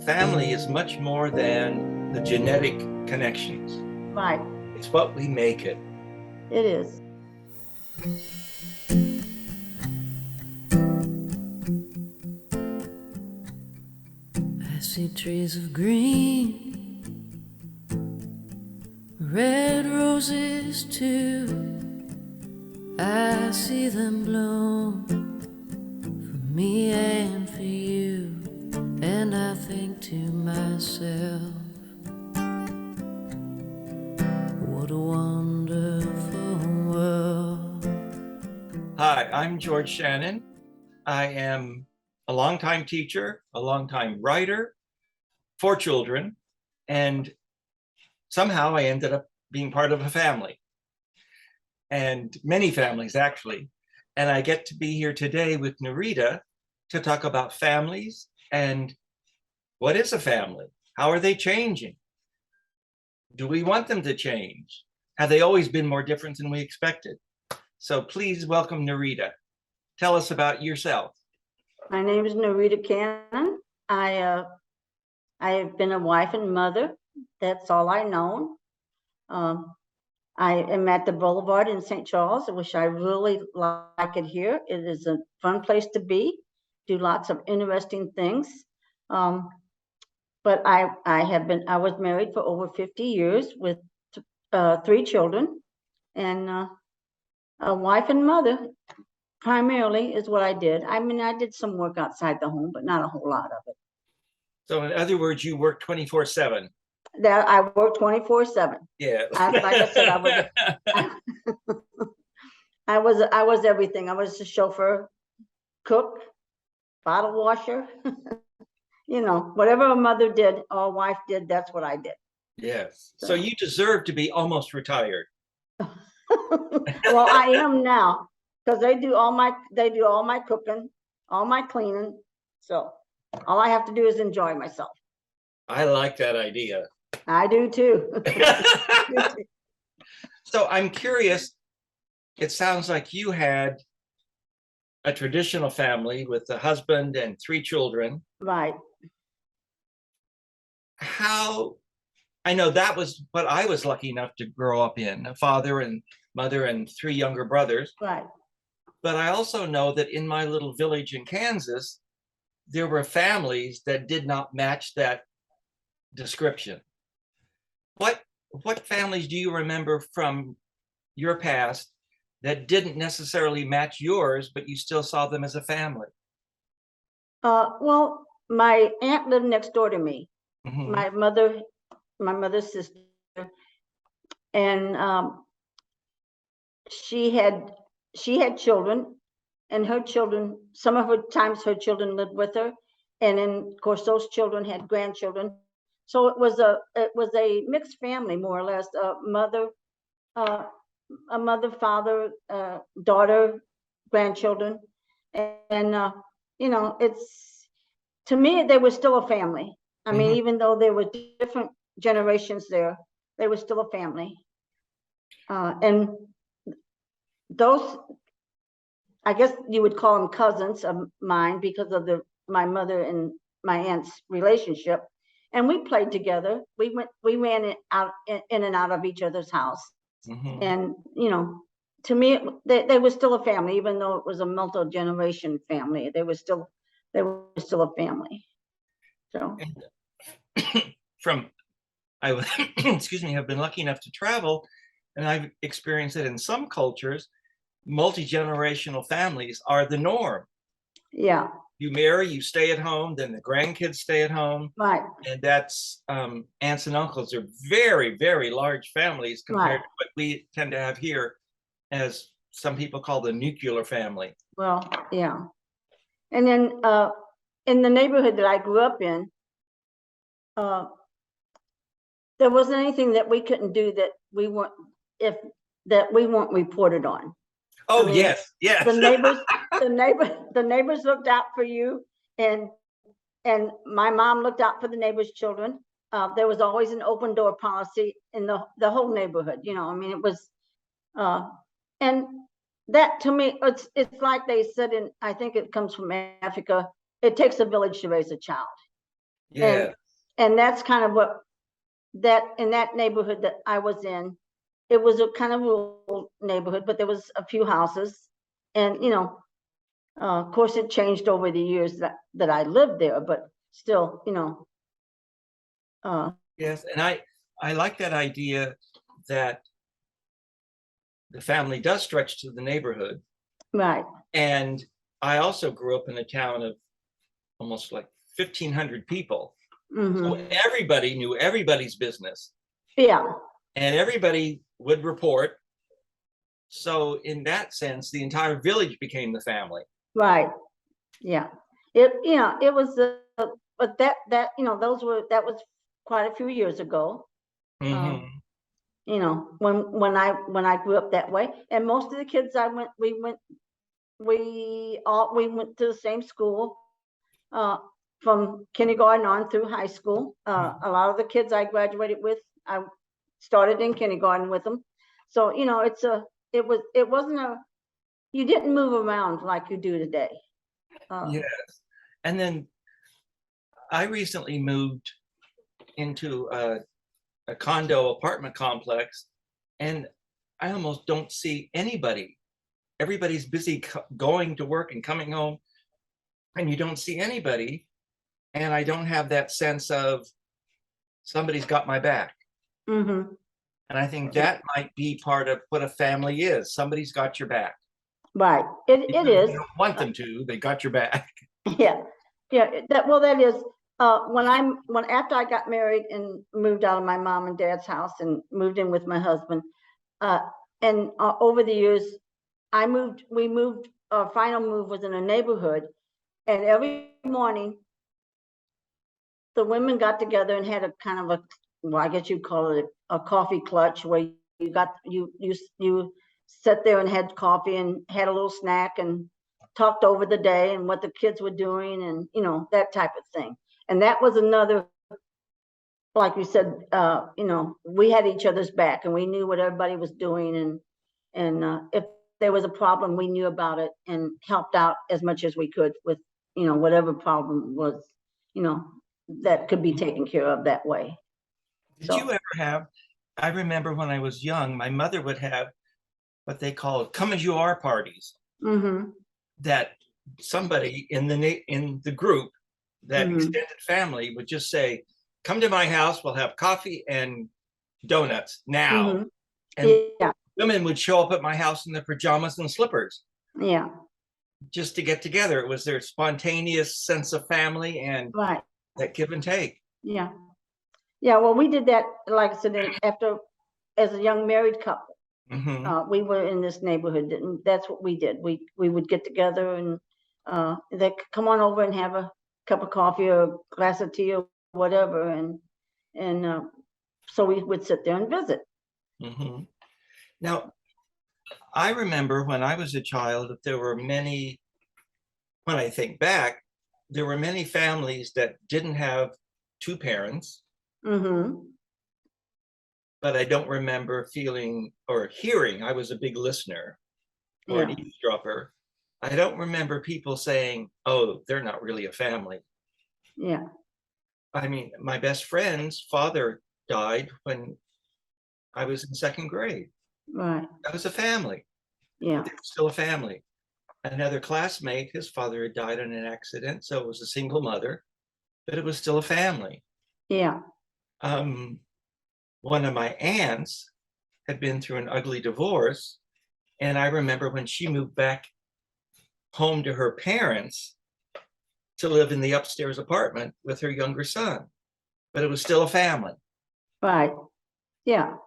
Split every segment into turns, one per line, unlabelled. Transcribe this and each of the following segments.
family is much more than the genetic connections.
Right.
It's what we make it.
It is.
I see trees of green, red roses too. I see them bloom for me and for you. And I think to myself, what a wonderful world.
Hi, I'm George Shannon. I am a longtime teacher, a longtime writer, 4 children, and somehow I ended up being part of a family, and many families actually. And I get to be here today with Narita to talk about families and what is a family? How are they changing? Do we want them to change? Have they always been more different than we expected? So please welcome Narita. Tell us about yourself.
My name is Narita Cannon. I have been a wife and mother. That's all I know. I am at the Boulevard in St. Charles, which I really like it here. It is a fun place to be, do lots of interesting things. But I was married for over 50 years with 3 children, and a wife and mother primarily is what I did. I mean, I did some work outside the home, but not a whole lot of it.
So in other words, you work 24/7.
That I work 24/7.
Yeah.
Like I said, I was everything. I was a chauffeur, cook, bottle washer, whatever a mother did or a wife did, that's what I did.
Yes. So you deserve to be almost retired.
Well, I am now, because they do all my cooking, all my cleaning. So all I have to do is enjoy myself.
I like that idea.
I do too.
So I'm curious, it sounds like you had a traditional family with a husband and 3 children.
Right.
I know that was what I was lucky enough to grow up in, a father and mother and 3 younger brothers.
Right.
But I also know that in my little village in Kansas, there were families that did not match that description. What families do you remember from your past that didn't necessarily match yours, but you still saw them as a family?
Well, my aunt lived next door to me.
Mhm.
My mother's sister, and she had children, and her children, some of her times her children lived with her, and then of course those children had grandchildren. So it was a mixed family, more or less. A mother, father, daughter, grandchildren, and it's, to me, they were still a family. I mean, even though there were different generations there, they were still a family. And those, I guess you would call them cousins of mine because of my mother and my aunt's relationship. And we played together. We ran in and out of each other's house. And, to me, they were still a family, even though it was a multi-generation family. They were still a family. So
Excuse me, have been lucky enough to travel, and I've experienced it in some cultures. Multi-generational families are the norm.
yeah,
You marry, you stay at home, then the grandkids stay at home.
right.
And that's aunts and uncles are very, very large families compared to what we tend to have here, as some people call the nuclear family.
Well, yeah. And then in the neighborhood that I grew up in, there wasn't anything that we couldn't do that we weren't reported on.
Oh, I mean, yes.
The neighbors looked out for you, and my mom looked out for the neighbors' children. There was always an open door policy in the whole neighborhood. I mean, it was, and that, to me, it's like they said, I think it comes from Africa, it takes a village to raise a child.
Yeah.
And that's kind of what, that, in that neighborhood that I was in, it was a kind of rural neighborhood, but there was a few houses. And, of course, it changed over the years that I lived there, but still,
Yes. And I like that idea that the family does stretch to the neighborhood.
right.
And I also grew up in a town of almost like 1,500 people. So everybody knew everybody's business
Yeah,
and everybody would report. So in that sense, the entire village became the family.
right. Yeah. It was, but that, that was quite a few years ago.
Mhm.
When I grew up that way, and most of the kids we went to the same school, from kindergarten on through high school. A lot of the kids I graduated with, I started in kindergarten with them. So, it wasn't you didn't move around like you do today.
Yes. And then I recently moved into a condo apartment complex, and I almost don't see anybody. Everybody's busy going to work and coming home, and you don't see anybody. And I don't have that sense of somebody's got my back.
Mm-hmm.
And I think that might be part of what a family is. Somebody's got your back.
Right. It
Even if
is.
you don't want them to, they got your back.
Yeah. Yeah. That is, after I got married and moved out of my mom and dad's house and moved in with my husband, and over the years, we moved, our final move was in a neighborhood, and every morning the women got together and had a kind of well, I guess you'd call it a coffee clutch, where you sat there and had coffee and had a little snack and talked over the day and what the kids were doing, and that type of thing. And that was another, like you said, we had each other's back and we knew what everybody was doing, and if there was a problem, we knew about it and helped out as much as we could with whatever problem was, that could be taken care of that way.
Did you ever have? I remember when I was young, my mother would have what they called come as you are parties.
Mm-hmm.
That somebody in the group, that extended family, would just say, "Come to my house. We'll have coffee and donuts now." And
Yeah.
women would show up at my house in their pajamas and slippers.
Yeah.
Just to get together. It was their spontaneous sense of family and
Right.
that give and take.
Yeah. Yeah. Well, we did that, like I said, as a young married couple. We were in this neighborhood, and that's what we did. We would get together, and they could come on over and have a cup of coffee or a glass of tea or whatever, and so we would sit there and visit.
Now, I remember when I was a child that there were many, when I think back, there were many families that didn't have two parents. But I don't remember feeling or hearing. I was a big listener or an eavesdropper. I don't remember people saying, "Oh, they're not really a family."
Yeah.
I mean, my best friend's father died when I was in second grade.
Right.
That was a family.
Yeah.
They were still a family. Another classmate, his father had died in an accident, so it was a single mother, but it was still a family.
Yeah.
One of my aunts had been through an ugly divorce, and I remember when she moved back home to her parents to live in the upstairs apartment with her younger son, but it was still a family.
Right. Yeah.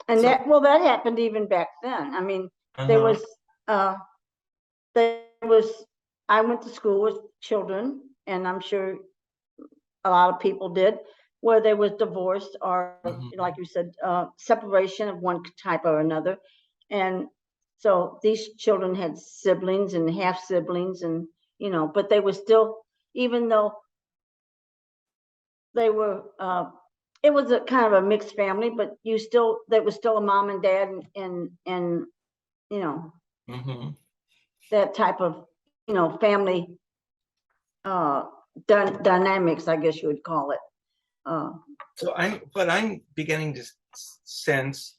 And
So-
that happened even back then. I mean, there was, I went to school with children, and I'm sure a lot of people did, where there was divorce or, like you said, separation of one type or another. And so these children had siblings and half siblings, and, but they were still, even though they were, it was a kind of a mixed family, but there was still a mom and dad, and that type of, family dynamics, I guess you would call it.
So what I'm beginning to sense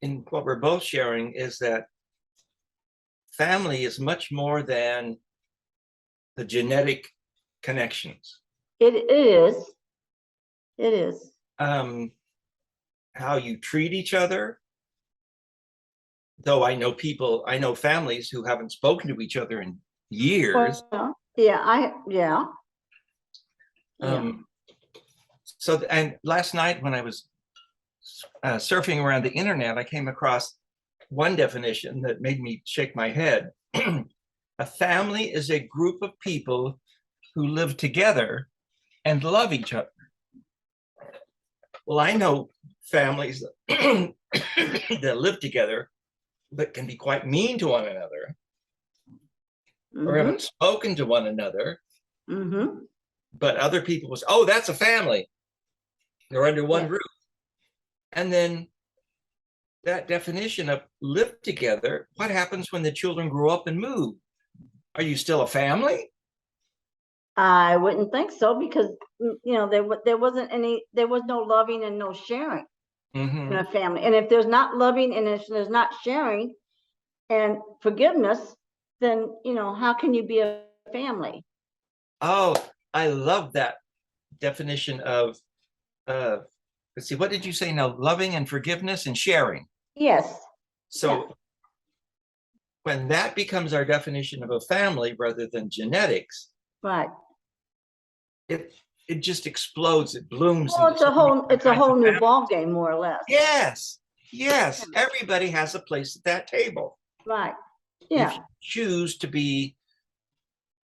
in what we're both sharing is that family is much more than the genetic connections.
It is. It is.
How you treat each other. Though I know families who haven't spoken to each other in years.
Well, yeah.
So, and last night when I was surfing around the internet, I came across one definition that made me shake my head. A family is a group of people who live together and love each other. Well, I know families that live together but can be quite mean to one another, or haven't spoken to one another. But other people was, oh, that's a family. They're under one roof. And then that definition of live together, what happens when the children grow up and move? Are you still a family?
I wouldn't think so, because there was no loving and no sharing in a family. And if there's not loving and if there's not sharing and forgiveness, then how can you be a family?
Oh, I love that definition of let's see, what did you say now? Loving and forgiveness and sharing.
Yes.
So when that becomes our definition of a family rather than genetics,
right,
it just explodes, it blooms.
Well, it's a whole new ball game, more or less.
Yes, everybody has a place at that table.
Right. Yeah.
If you choose to be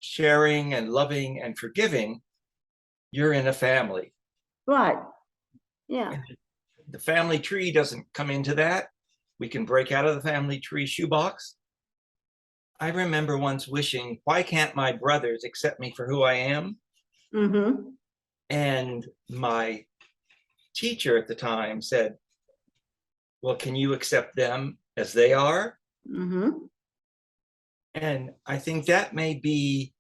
sharing and loving and forgiving, you're in a family.
Right. Yeah.
The family tree doesn't come into that. We can break out of the family tree shoebox. I remember once wishing, why can't my brothers accept me for who I am? And my teacher at the time said, well, can you accept them as they are? And I think that may be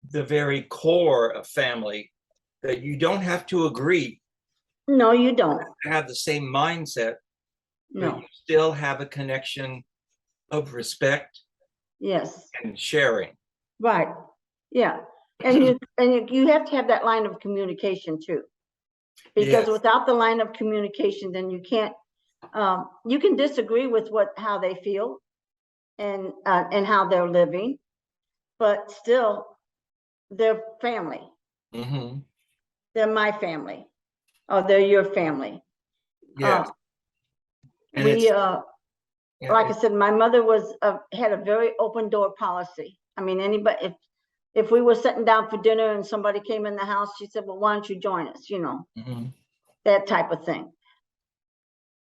the very core of family, that you don't have to agree.
No, you don't.
Have the same mindset,
no.
But you still have a connection of respect.
Yes.
And sharing.
Right. Yeah. And you have to have that line of communication too, because without the line of communication, then you can't. You can disagree with how they feel, and how they're living, but still, they're family. They're my family, or they're your family.
Yes.
Like I said, my mother had a very open door policy. I mean, anybody, if we were sitting down for dinner and somebody came in the house, she said, well, why don't you join us? That type of thing.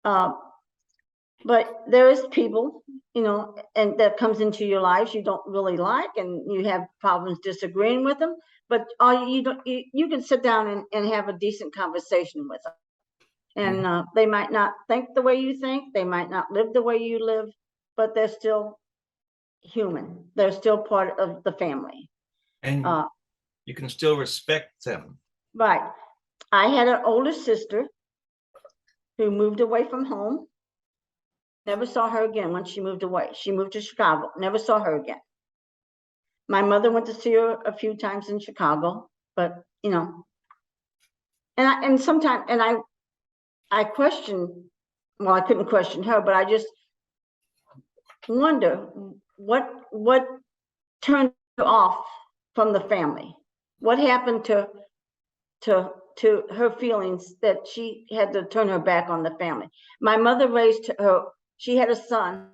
But there is people, and that comes into your lives you don't really like, and you have problems disagreeing with them, but you can sit down and have a decent conversation with them. And they might not think the way you think, they might not live the way you live, but they're still human. They're still part of the family.
And you can still respect them.
Right. I had an older sister who moved away from home. Never saw her again once she moved away. She moved to Chicago. Never saw her again. My mother went to see her a few times in Chicago, but I questioned, well, I couldn't question her, but I just wonder what turned her off from the family. What happened to her feelings that she had to turn her back on the family? My mother raised her. She had a son,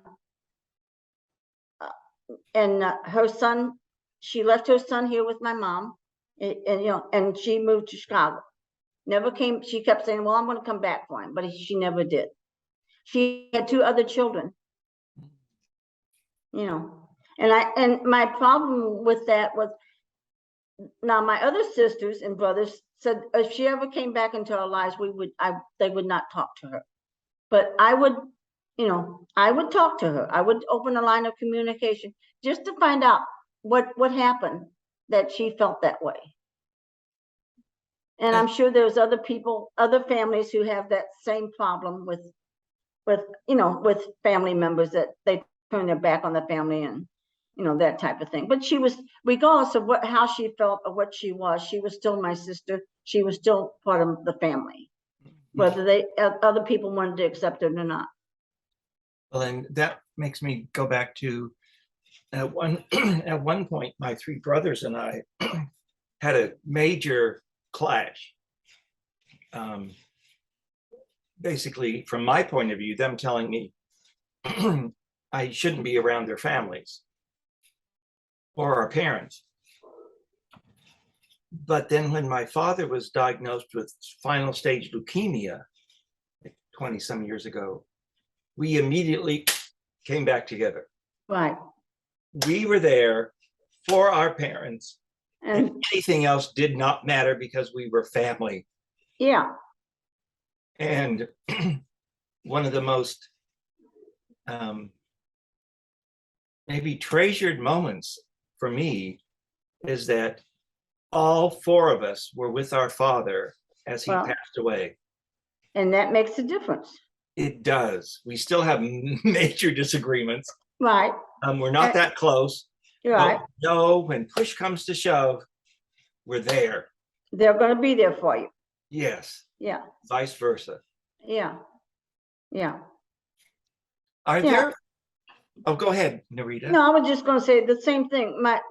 and her son. She left her son here with my mom, and she moved to Chicago. Never came. She kept saying, well, I'm going to come back for him, but she never did. She had 2 other children, and my problem with that was, now my other sisters and brothers said if she ever came back into our lives, they would not talk to her, but I would talk to her. I would open a line of communication just to find out what happened that she felt that way. And I'm sure there's other people, other families who have that same problem with family members, that they turn their back on the family and, that type of thing. But she was, regardless of how she felt or what she was still my sister. She was still part of the family, whether other people wanted to accept it or not.
Well, and that makes me go back to at one point, my three brothers and I had a major clash. Basically, from my point of view, them telling me I shouldn't be around their families or our parents. But then when my father was diagnosed with final stage leukemia 20 some years ago, we immediately came back together.
Right.
We were there for our parents,
And
anything else did not matter because we were family.
yeah.
And one of the most maybe treasured moments for me is that all four of us were with our father as he passed away.
And that makes a difference.
It does. We still have major disagreements.
Right.
We're not that close.
Right.
No, when push comes to shove, we're there.
They're going to be there for you.
Yes.
Yeah.
Vice versa.
Yeah. Yeah.
Are there? Oh, go ahead, Narita.
No, I was just going to say the same thing. Both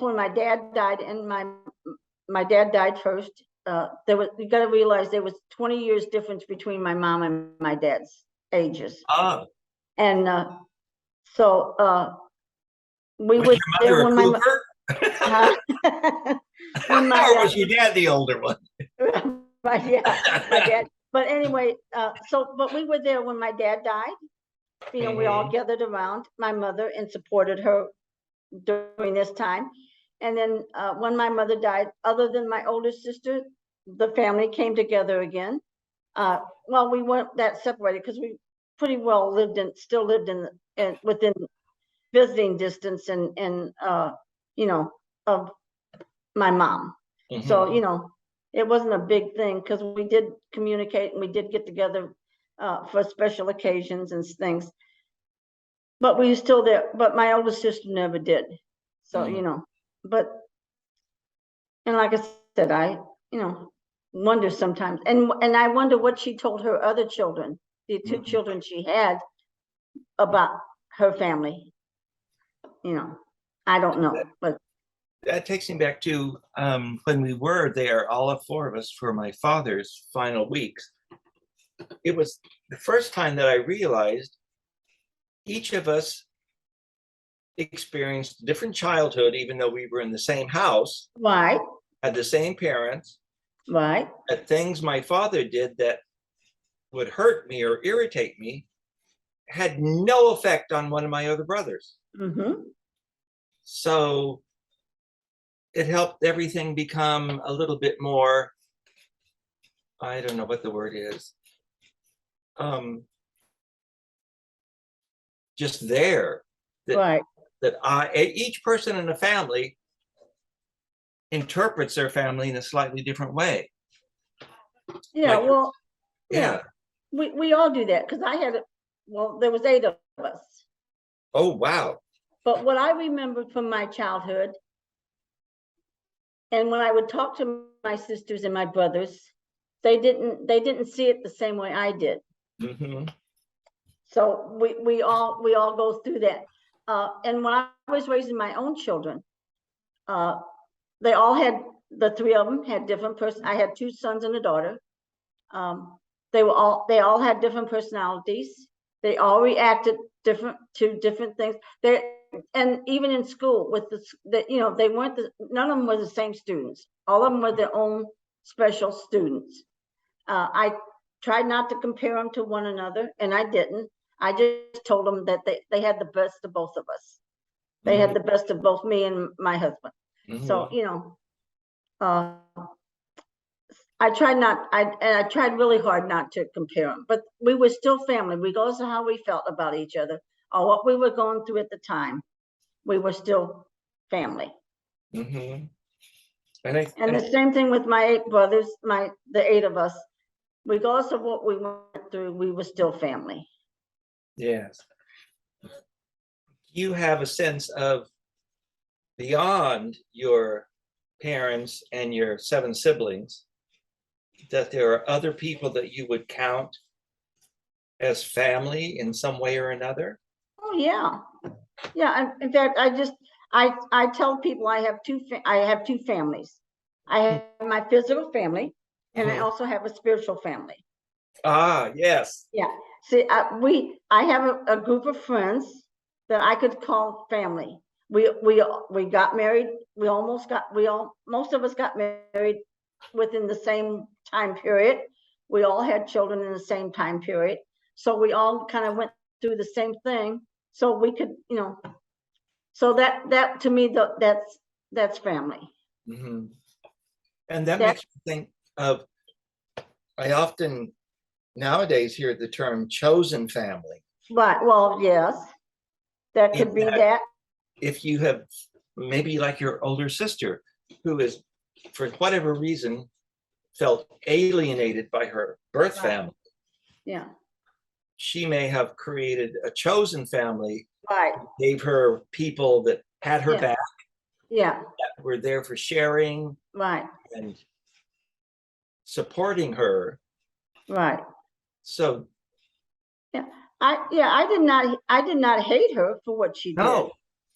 when my dad died and my dad died first. You got to realize there was 20 years difference between my mom and my dad's ages.
Ah.
And so we
was
were
your
there
mother
when my
or was your dad the older one?
Right, yeah, my dad. But anyway, but we were there when my dad died. We all gathered around my mother and supported her during this time. And then when my mother died, other than my older sister, the family came together again. Well, we weren't that separated because we pretty well still lived within visiting distance and of my mom. So, it wasn't a big thing because we did communicate and we did get together for special occasions and things. But we were still there. But my older sister never did. So, and like I said, I, wonder sometimes. And I wonder what she told her other children, the two children she had, about her family. I don't know, but
that takes me back to when we were there, all four of us, for my father's final weeks. It was the first time that I realized each of us experienced different childhood, even though we were in the same house,
right,
had the same parents,
right,
that things my father did that would hurt me or irritate me had no effect on one of my other brothers. So it helped everything become a little bit more, I don't know what the word is, just there.
right.
That each person in the family interprets their family in a slightly different way.
Yeah,
Like,
well,
yeah.
We all do that because there was 8 of us.
Oh, wow.
But what I remembered from my childhood, and when I would talk to my sisters and my brothers, they didn't see it the same way I did. So we all go through that. And when I was raising my own children, they all had, the 3 of them had different I had 2 sons and a daughter. They all had different personalities. They all reacted to different things. And even in school with they weren't none of them were the same students. All of them were their own special students. I tried not to compare them to one another, and I didn't. I just told them that they had the best of both of us. They had the best of both me and my husband. So, I tried really hard not to compare them, but we were still family, regardless of how we felt about each other or what we were going through at the time. We were still family.
Mm-hmm.
And the same thing with my 8 brothers, the 8 of us. Regardless of what we went through, we were still family.
yes, you have a sense of beyond your parents and your 7 siblings, that there are other people that you would count as family in some way or another?
Oh, yeah. Yeah, in fact, I tell people I have 2 families. I have my physical family, and I
Mhm.
also have a spiritual family.
Ah, yes.
Yeah, see, I have a group of friends that I could call family. We got married, most of us got married within the same time period. We all had children in the same time period. So we all kind of went through the same thing. So we could, so that to me, that's family.
Mm-hmm. And that
That,
makes me think of, I often nowadays hear the term chosen family.
but, well, yes, that could be that.
If you have maybe like your older sister who is, for whatever reason, felt alienated by her birth
Right.
family,
Yeah,
she may have created a chosen family,
right,
gave her people that had her
Yeah.
back,
yeah,
that were there for sharing
right,
and supporting her.
right.
So
I did not hate her for what she did.
no.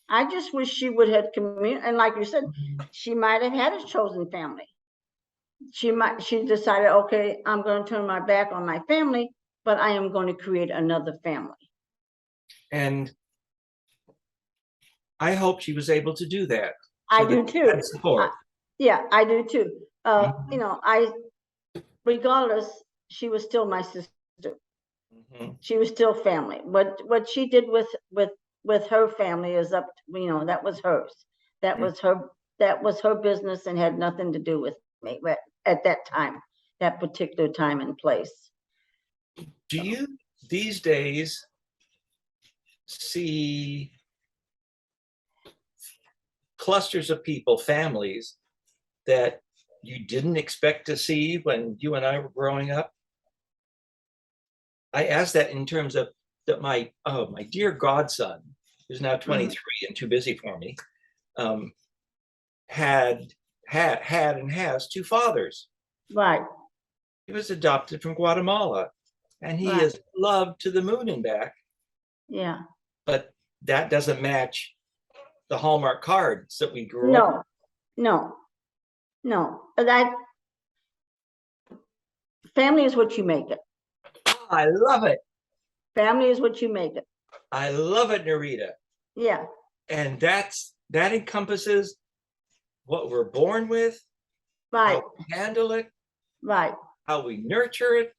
I just wish she would have and like you said, she might have had a chosen family. She decided, okay, I'm going to turn my back on my family, but I am going to create another family.
And I hope she was able to do that.
I do too.
Support.
Yeah, I do too.
Mhm.
Regardless, she was still my sister.
Mhm.
She was still family. What she did with her family is up to, that was hers. That was her business and had nothing to do with me at that time, that particular time and place.
Do you these days see clusters of people, families that you didn't expect to see when you and I were growing up? I ask that in terms of that my dear godson, who's now 23 and too busy for me, had and has 2 fathers.
Right,
He was adopted from Guatemala, and he
Right.
is loved to the moon and back.
yeah.
But that doesn't match the Hallmark cards that we grew up.
No. Family is what you make it.
I love it.
Family is what you make it.
I love it, Narita.
Yeah,
And that encompasses what we're born with,
right,
how we handle it,
right.
how we nurture it,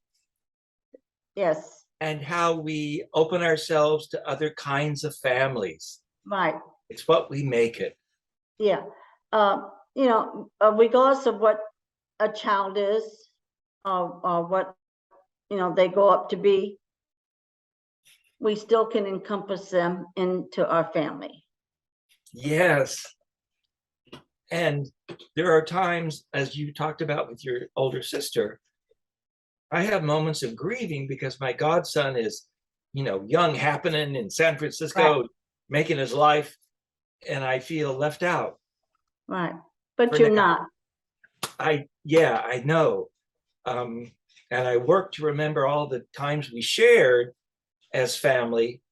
Yes,
and how we open ourselves to other kinds of families.
right.
It's what we make it.
Yeah. Regardless of what a child is, or what, they go up to be, we still can encompass them into our family.
Yes. And there are times, as you talked about with your older sister, I have moments of grieving because my godson is, young, happening in San Francisco,
Right.
making his life, and I feel left out.
Right. But
For
you're
now.
not.
I know. And I work to remember all the times we shared as family,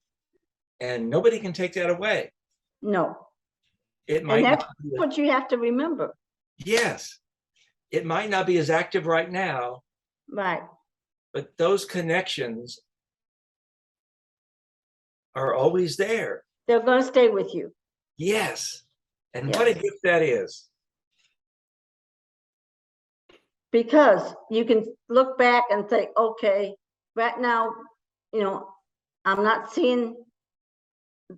and nobody can take that away.
No.
It might
And that's
not be,
what you have to remember.
yes, it might not be as active right now,
Right.
but those connections are always there.
They're going to stay with you.
Yes. And
Yes.
what a gift that is.
Because you can look back and think, okay, right now, I'm not seeing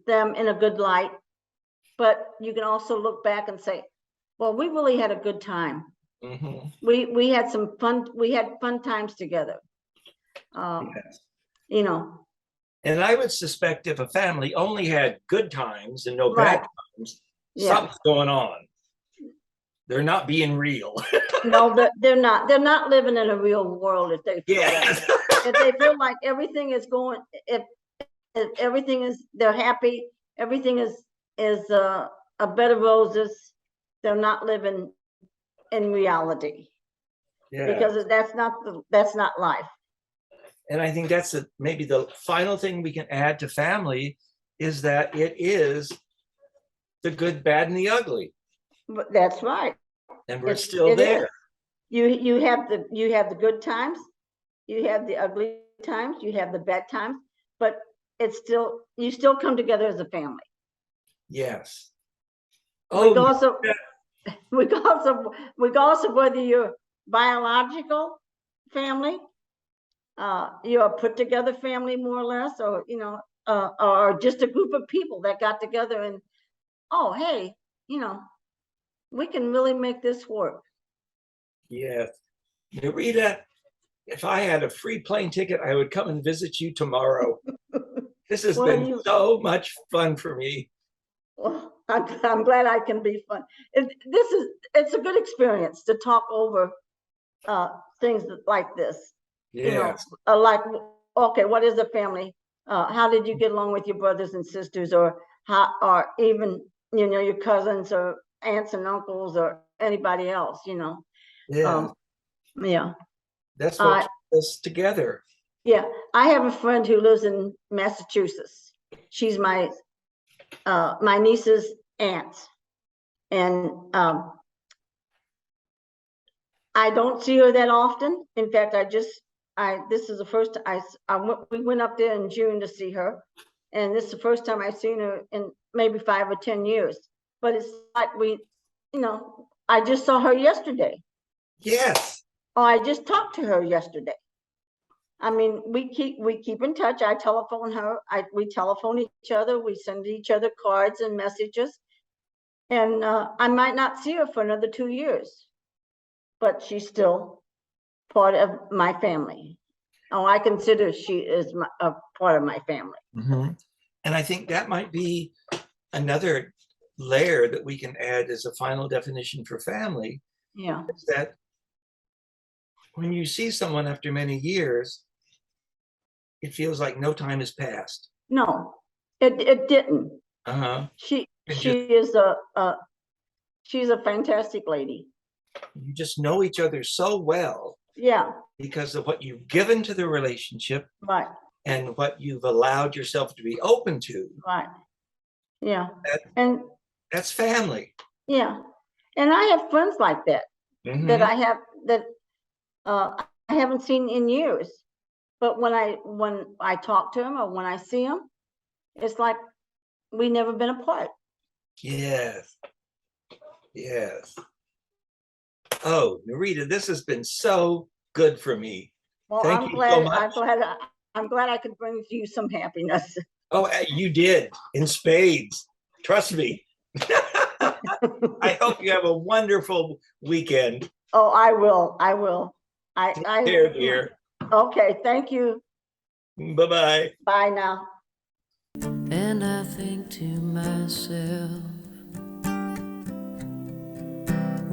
them in a good light, but you can also look back and say, well, we really had a good time.
Mhm.
We had some fun, we had fun times together.
Yes.
And
I would suspect if a family only had good times and no bad
Right.
times,
Yeah.
something's going on. They're not being real.
No, they're not. They're not living in a real world if they feel
Yeah.
that. If they feel like everything is going, if everything is, they're happy, everything is a bed of roses, they're not living in reality.
Yeah.
Because that's not life.
And I think that's maybe the final thing we can add to family is that it is the good, bad, and the ugly.
But that's right.
And we're
It
still there.
is. You have the good times, you have the ugly times, you have the bad times, but you still come together as a family.
Yes. Oh,
Regardless of whether you're biological family, you're a put together family more or less, or or just a group of people that got together and, oh hey, we can really make this work.
yes. Narita, if I had a free plane ticket, I would come and visit you tomorrow. This has
Well,
been so much fun for me.
Well, I'm glad I can be fun. It's a good experience to talk over things like this.
Yes.
Like, okay, what is a family? How did you get along with your brothers and sisters, or even your cousins or aunts and uncles or anybody else?
Yeah.
Yeah.
That's what keeps us together.
Yeah, I have a friend who lives in Massachusetts. She's my niece's aunt, and I don't see her that often. In fact, this is the first we went up there in June to see her, and this is the first time I've seen her in maybe 5 or 10 years. But it's like I just saw her yesterday.
Yes.
Oh, I just talked to her yesterday. I mean, we keep in touch. I telephone her. We telephone each other. We send each other cards and messages. And I might not see her for another 2 years, but she's still part of my family. Oh, I consider she is a part of my family.
Mm-hmm. And I think that might be another layer that we can add as a final definition for family.
Yeah.
Is that when you see someone after many years, it feels like no time has passed.
No, it didn't.
Uh-huh.
She's a fantastic lady.
You just know each other so well.
Yeah.
Because of what you've given to the relationship.
Right.
And what you've allowed yourself to be open to.
Right. Yeah.
And that's family.
Yeah. And I have friends like that. Mm-hmm. that I haven't seen in years. But when I talk to them or when I see them, it's like we've never been apart.
Yes. Yes. Oh, Narita, this has been so good for me.
Well,
Thank you so much.
I'm glad I could bring you some happiness.
Oh, you did in spades. Trust me. I hope you have a wonderful weekend.
Oh, I will.
Take care, dear.
Okay, thank you.
Bye-bye.
Bye now.
And I think to myself,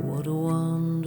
what a wonderful